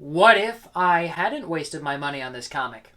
What if I hadn't wasted my money on this comic?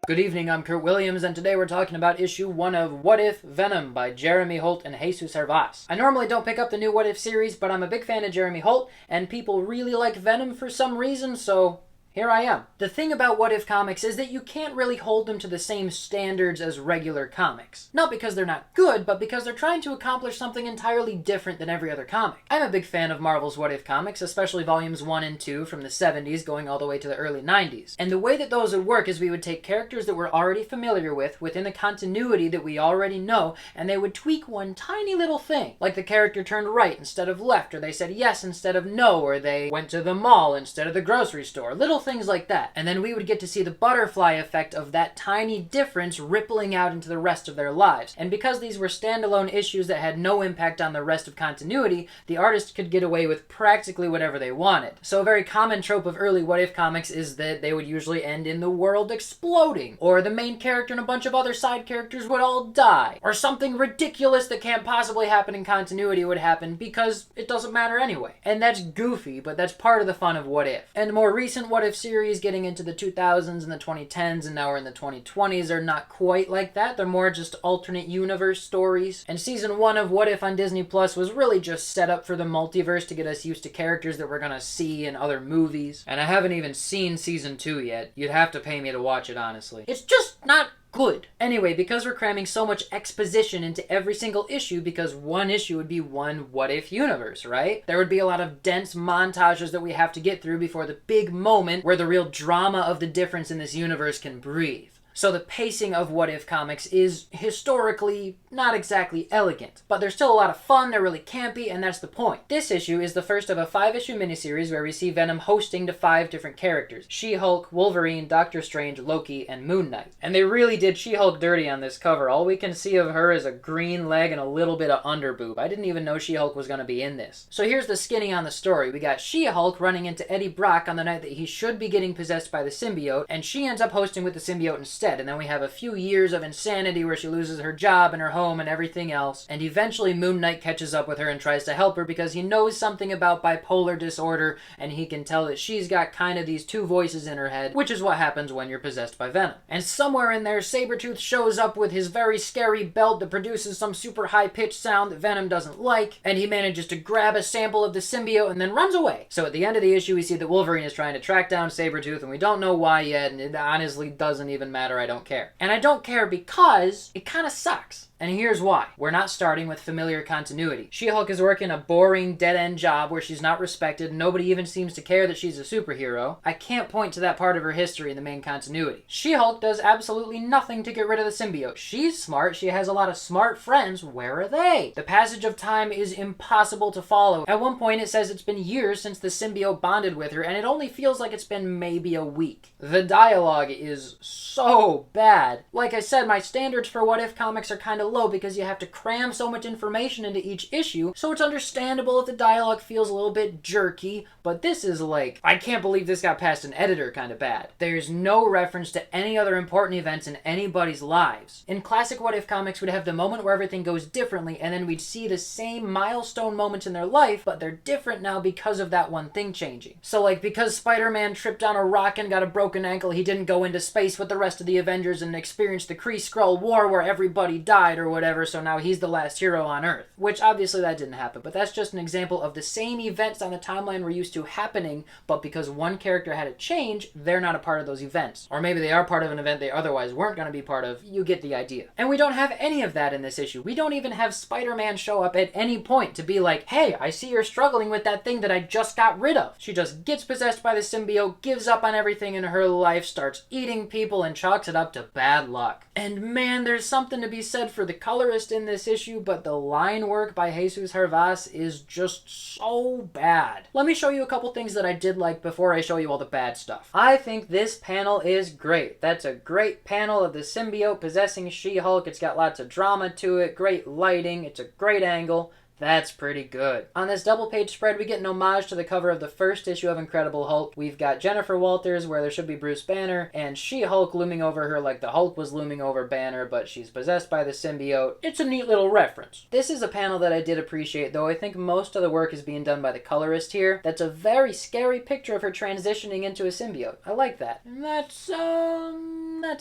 Good evening, I'm Kurt Williams, and today we're talking about issue 1 of What If Venom by Jeremy Holt and Jesús Hervás. I normally don't pick up the new What If series, but I'm a big fan of Jeremy Holt, and people really like Venom for some reason, so here I am. The thing about What If comics is that you can't really hold them to the same standards as regular comics. Not because they're not good, but because they're trying to accomplish something entirely different than every other comic. I'm a big fan of Marvel's What If comics, especially volumes 1 and 2 from the 70s going all the way to the early 90s. And the way that those would work is we would take characters that we're already familiar with, within the continuity that we already know, and they would tweak one tiny little thing. Like the character turned right instead of left, or they said yes instead of no, or they went to the mall instead of the grocery store. Little things like that. And then we would get to see the butterfly effect of that tiny difference rippling out into the rest of their lives. And because these were standalone issues that had no impact on the rest of continuity, the artist could get away with practically whatever they wanted. So a very common trope of early What If comics is that they would usually end in the world exploding, or the main character and a bunch of other side characters would all die, or something ridiculous that can't possibly happen in continuity would happen because it doesn't matter anyway. And that's goofy, but that's part of the fun of What If. And the more recent What If series getting into the 2000s and the 2010s, and now we're in the 2020s, are not quite like that. They're more just alternate universe stories. And season 1 of What If on Disney Plus was really just set up for the multiverse to get us used to characters that we're gonna see in other movies. And I haven't even seen season 2 yet. You'd have to pay me to watch it, honestly. It's just not good. Anyway, because we're cramming so much exposition into every single issue, because one issue would be one What If universe, right? There would be a lot of dense montages that we have to get through before the big moment where the real drama of the difference in this universe can breathe. So the pacing of What If comics is historically not exactly elegant, but they're still a lot of fun, they're really campy, and that's the point. This issue is the first of a 5-issue miniseries where we see Venom hosting to 5 different characters: She-Hulk, Wolverine, Doctor Strange, Loki, and Moon Knight. And they really did She-Hulk dirty on this cover. All we can see of her is a green leg and a little bit of underboob. I didn't even know She-Hulk was going to be in this. So here's the skinny on the story. We got She-Hulk running into Eddie Brock on the night that he should be getting possessed by the symbiote, and she ends up hosting with the symbiote instead. And then we have a few years of insanity where she loses her job and her home and everything else, and eventually Moon Knight catches up with her and tries to help her because he knows something about bipolar disorder, and he can tell that she's got kind of these two voices in her head, which is what happens when you're possessed by Venom. And somewhere in there, Sabretooth shows up with his very scary belt that produces some super high-pitched sound that Venom doesn't like, and he manages to grab a sample of the symbiote and then runs away. So at the end of the issue, we see that Wolverine is trying to track down Sabretooth, and we don't know why yet, and it honestly doesn't even matter. I don't care. And I don't care because it kind of sucks. And here's why. We're not starting with familiar continuity. She-Hulk is working a boring, dead-end job where she's not respected, and nobody even seems to care that she's a superhero. I can't point to that part of her history in the main continuity. She-Hulk does absolutely nothing to get rid of the symbiote. She's smart, she has a lot of smart friends. Where are they? The passage of time is impossible to follow. At one point it says it's been years since the symbiote bonded with her, and it only feels like it's been maybe a week. The dialogue is so bad. Like I said, my standards for What If comics are kind of low because you have to cram so much information into each issue, so it's understandable if the dialogue feels a little bit jerky, but this is like, I can't believe this got past an editor kind of bad. There's no reference to any other important events in anybody's lives. In classic What If comics, we'd have the moment where everything goes differently, and then we'd see the same milestone moments in their life, but they're different now because of that one thing changing. So like, because Spider-Man tripped on a rock and got a broken ankle, he didn't go into space with the rest of the Avengers and experience the Kree-Skrull War where everybody died or whatever, so now he's the last hero on Earth. Which obviously that didn't happen, but that's just an example of the same events on the timeline we're used to happening, but because one character had a change, they're not a part of those events. Or maybe they are part of an event they otherwise weren't going to be part of. You get the idea. And we don't have any of that in this issue. We don't even have Spider-Man show up at any point to be like, hey, I see you're struggling with that thing that I just got rid of. She just gets possessed by the symbiote, gives up on everything in her life, starts eating people, and chalks it up to bad luck. And man, there's something to be said for the colorist in this issue, but the line work by Jesús Hervás is just so bad. Let me show you a couple things that I did like before I show you all the bad stuff. I think this panel is great. That's a great panel of the symbiote possessing She-Hulk. It's got lots of drama to it, great lighting, it's a great angle. That's pretty good. On this double page spread, we get an homage to the cover of the first issue of Incredible Hulk. We've got Jennifer Walters where there should be Bruce Banner, and She-Hulk looming over her like the Hulk was looming over Banner, but she's possessed by the symbiote. It's a neat little reference. This is a panel that I did appreciate, though I think most of the work is being done by the colorist here. That's a very scary picture of her transitioning into a symbiote. I like that. And that's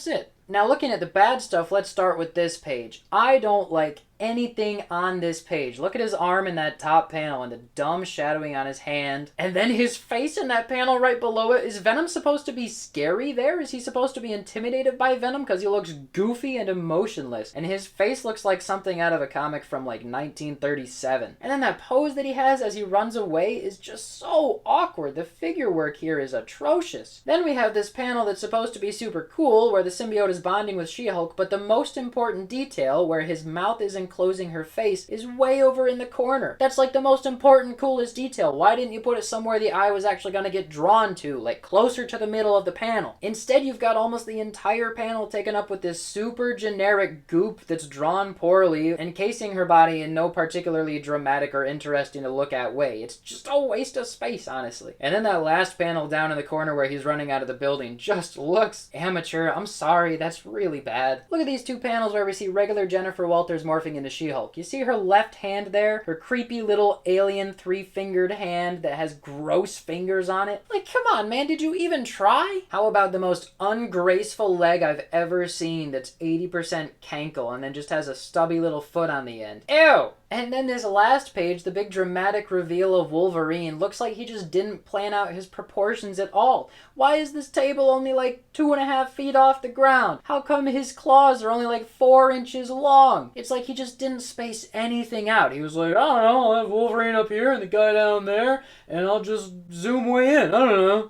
it. Now, looking at the bad stuff, let's start with this page. I don't like anything on this page. Look at his arm in that top panel and the dumb shadowing on his hand. And then his face in that panel right below it. Is Venom supposed to be scary there? Is he supposed to be intimidated by Venom? Because he looks goofy and emotionless. And his face looks like something out of a comic from like 1937. And then that pose that he has as he runs away is just so awkward. The figure work here is atrocious. Then we have this panel that's supposed to be super cool where the symbiote is bonding with She-Hulk, but the most important detail, where his mouth is enclosing her face, is way over in the corner. That's like the most important, coolest detail. Why didn't you put it somewhere the eye was actually going to get drawn to, like closer to the middle of the panel? Instead, you've got almost the entire panel taken up with this super generic goop that's drawn poorly, encasing her body in no particularly dramatic or interesting to look at way. It's just a waste of space, honestly. And then that last panel down in the corner where he's running out of the building just looks amateur. I'm sorry, that's really bad. Look at these two panels where we see regular Jennifer Walters morphing into She-Hulk. You see her left hand there? Her creepy little alien three-fingered hand that has gross fingers on it? Like, come on, man, did you even try? How about the most ungraceful leg I've ever seen that's 80% cankle and then just has a stubby little foot on the end? Ew! And then this last page, the big dramatic reveal of Wolverine, looks like he just didn't plan out his proportions at all. Why is this table only like 2.5 feet off the ground? How come his claws are only like 4 inches long? It's like he just didn't space anything out. He was like, I don't know, I'll have Wolverine up here and the guy down there, and I'll just zoom way in. I don't know.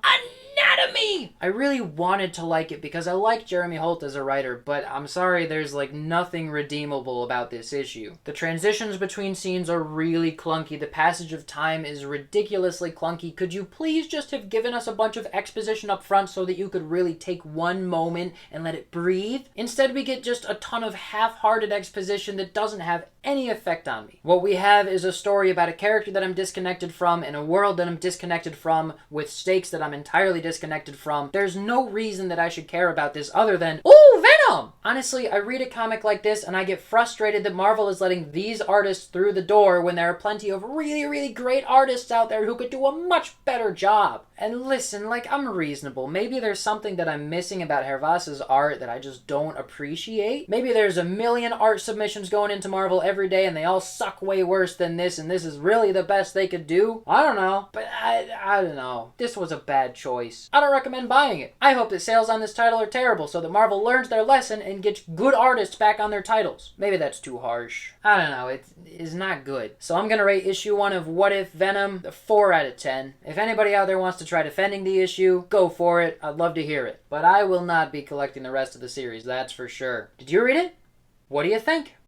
Anatomy! I really wanted to like it because I like Jeremy Holt as a writer, but I'm sorry, there's like nothing redeemable about this issue. The transitions between scenes are really clunky. The passage of time is ridiculously clunky. Could you please just have given us a bunch of exposition up front so that you could really take one moment and let it breathe? Instead, we get just a ton of half-hearted exposition that doesn't have any effect on me. What we have is a story about a character that I'm disconnected from in a world that I'm disconnected from with stakes that I'm entirely disconnected from. There's no reason that I should care about this other than, ooh, Venom! Honestly, I read a comic like this and I get frustrated that Marvel is letting these artists through the door when there are plenty of really, really great artists out there who could do a much better job. And listen, like, I'm reasonable. Maybe there's something that I'm missing about Hervás's art that I just don't appreciate. Maybe there's a million art submissions going into Marvel every day and they all suck way worse than this and this is really the best they could do. I don't know. But I don't know. This was a bad choice. I don't recommend buying it. I hope that sales on this title are terrible so that Marvel learns their lesson and gets good artists back on their titles. Maybe that's too harsh. I don't know. It is not good. So I'm gonna rate issue 1 of What If Venom a 4 out of 10. If anybody out there wants to try defending the issue, go for it. I'd love to hear it. But I will not be collecting the rest of the series, that's for sure. Did you read it? What do you think?